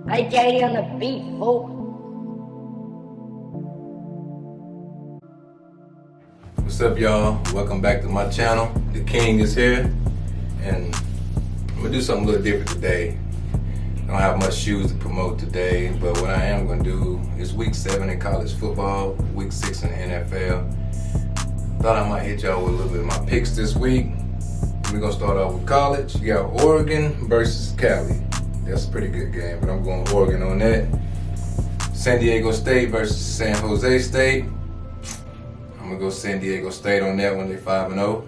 Hey, Katie on the beat, fool. What's up, y'all? Welcome back to my channel. The King is here, and I'm gonna do something a little different today. I don't have much shoes to promote today, but what I am gonna do is week 7 in college football, week 6 in the NFL. Thought I might hit y'all with a little bit of my picks this week. We're gonna start off with college. You got Oregon versus Cali. That's a pretty good game, but I'm going Oregon on that. San Diego State versus San Jose State. I'm gonna go San Diego State on that one. They're 5-0.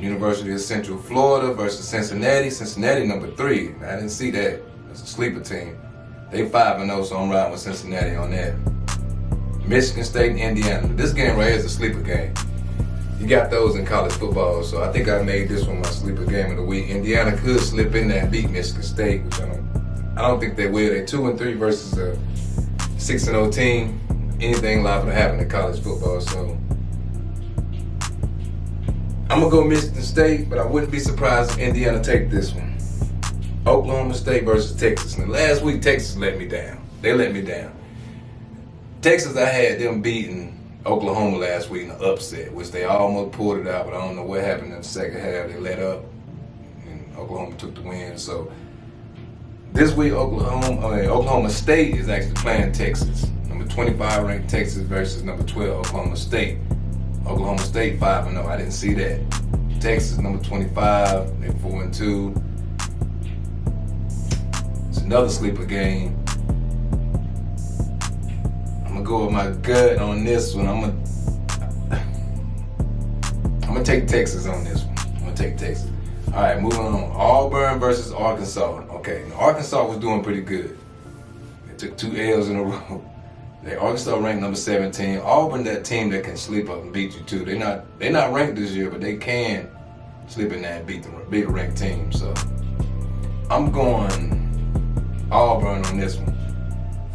University of Central Florida versus Cincinnati. Cincinnati number 3. I didn't see that. That's a sleeper team. They 5-0, so I'm riding with Cincinnati on that. Michigan State and Indiana. This game right here is a sleeper game. You got those in college football, so I think I made this one my sleeper game of the week. Indiana could slip in there and beat Michigan State, which I don't think they will. They're 2-3 versus a 6-0 team. Anything liable to happen in college football, so I'm gonna go Michigan State, but I wouldn't be surprised if Indiana take this one. Oklahoma State versus Texas. Now, last week Texas let me down. They let me down. Texas, I had them beating Oklahoma last week in an upset, which they almost pulled it out, but I don't know what happened in the second half. They let up, and Oklahoma took the win. So this week, Oklahoma State is actually playing Texas. Number 25 ranked Texas versus number 12 Oklahoma State. Oklahoma State 5-0. I didn't see that. Texas number 25. They're 4-2. It's another sleeper game. I'm gonna go with my gut on this one. I'm gonna take Texas on this one. I'm gonna take Texas. All right, moving on. Auburn versus Arkansas. Okay, now Arkansas was doing pretty good. They took 2 L's in a row. Arkansas ranked number 17. Auburn, that team that can sleep up and beat you too. They're not ranked this year, but they can sleep in there and beat the bigger ranked team. So I'm going Auburn on this one.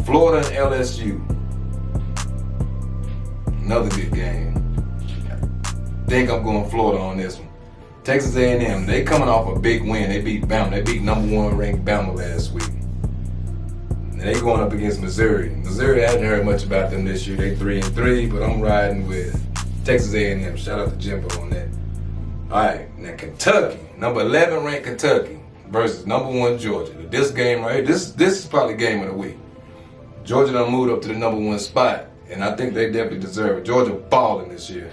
Florida and LSU. Another good game. I think I'm going Florida on this one. Texas A&M, they coming off a big win. They beat Bama. They beat number 1 ranked Bama last week. And they going up against Missouri. Missouri, I haven't heard much about them this year. They 3-3, but I'm riding with Texas A&M. Shout out to Jimbo on that. All right, now Kentucky, number 11 ranked Kentucky versus number 1 Georgia. This game right here, this is probably game of the week. Georgia done moved up to the number 1 spot, and I think they definitely deserve it. Georgia balling this year.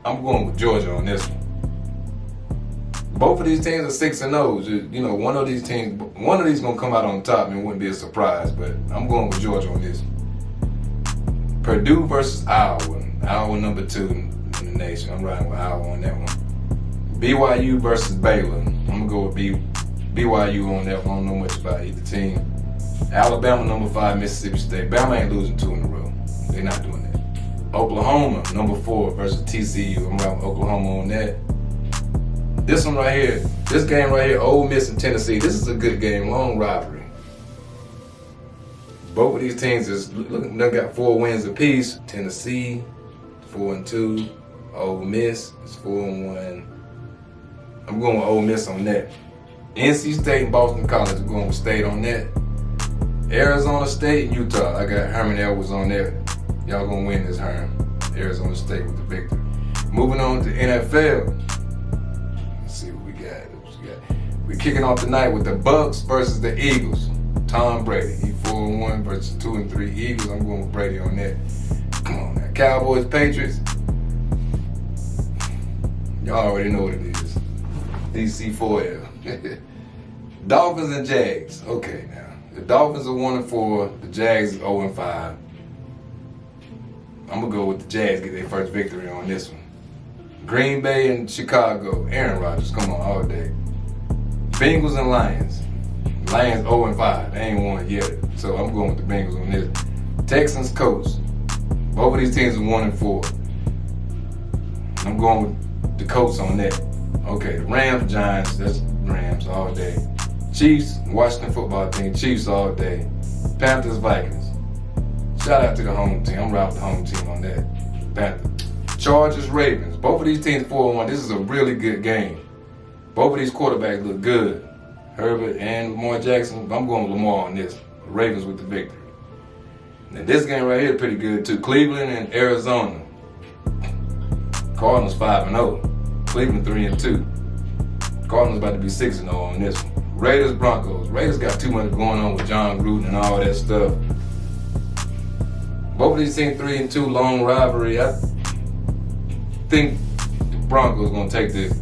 I'm going with Georgia on this one. Both of these teams are 6-0. You know, one of these gonna come out on top, and it wouldn't be a surprise. But I'm going with Georgia on this one. Purdue versus Iowa. Iowa number 2 in the nation. I'm riding with Iowa on that one. BYU versus Baylor. I'm gonna go with BYU on that one. I don't know much about either team. Alabama number 5, Mississippi State. Bama ain't losing 2 in a row. They're not doing that. Oklahoma number 4 versus TCU. I'm riding with Oklahoma on that. This one right here, this game right here, Ole Miss and Tennessee. This is a good game, long rivalry. Both of these teams they got 4 wins apiece. Tennessee, 4-2. Ole Miss is 4-1. I'm going with Ole Miss on that. NC State and Boston College. I'm going with State on that. Arizona State and Utah. I got Herman Edwards on there. Y'all gonna win this, Herm. Arizona State with the victory. Moving on to NFL. We're kicking off tonight with the Bucks versus the Eagles. Tom Brady, he 4-1 versus 2-3 Eagles. I'm going with Brady on that. Come on now. Cowboys, Patriots. Y'all already know what it is. DC4L. Dolphins and Jags. Okay now. The Dolphins are 1-4. The Jags is 0-5. I'm gonna go with the Jags, get their first victory on this one. Green Bay and Chicago. Aaron Rodgers, come on, all day. Bengals and Lions. Lions 0-5. They ain't won yet. So I'm going with the Bengals on this. Texans, Colts. Both of these teams are 1-4. I'm going with the Colts on that. Okay, the Rams, Giants. That's Rams all day. Chiefs, Washington football team. Chiefs all day. Panthers, Vikings. Shout out to the home team. I'm riding with the home team on that. Panthers. Chargers, Ravens. Both of these teams 4-1. This is a really good game. Both of these quarterbacks look good. Herbert and Lamar Jackson. I'm going with Lamar on this. Ravens with the victory. Now this game right here is pretty good too. Cleveland and Arizona. Cardinals 5-0. Cleveland 3-2. Cardinals about to be 6-0 on this one. Raiders Broncos. Raiders got too much going on with John Gruden and all that stuff. Both of these teams 3-2, long rivalry. I think the Broncos gonna take this.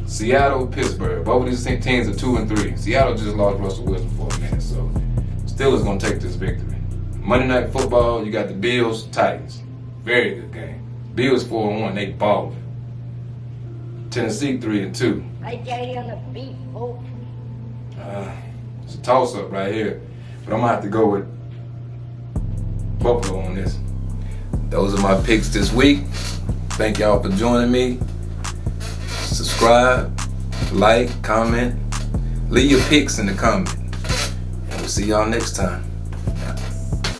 Seattle, Pittsburgh. Both of these teams are 2-3. Seattle just lost Russell Wilson for a minute, so Steelers gonna take this victory. Monday Night Football, you got the Bills, Titans. Very good game. Bills 4-1, they ballin'. Tennessee 3-2. Right there on the beat, folks. It's a toss-up right here, but I'm gonna have to go with Buffalo on this. Those are my picks this week. Thank y'all for joining me. Subscribe, like, comment, leave your picks in the comment. And we'll see y'all next time.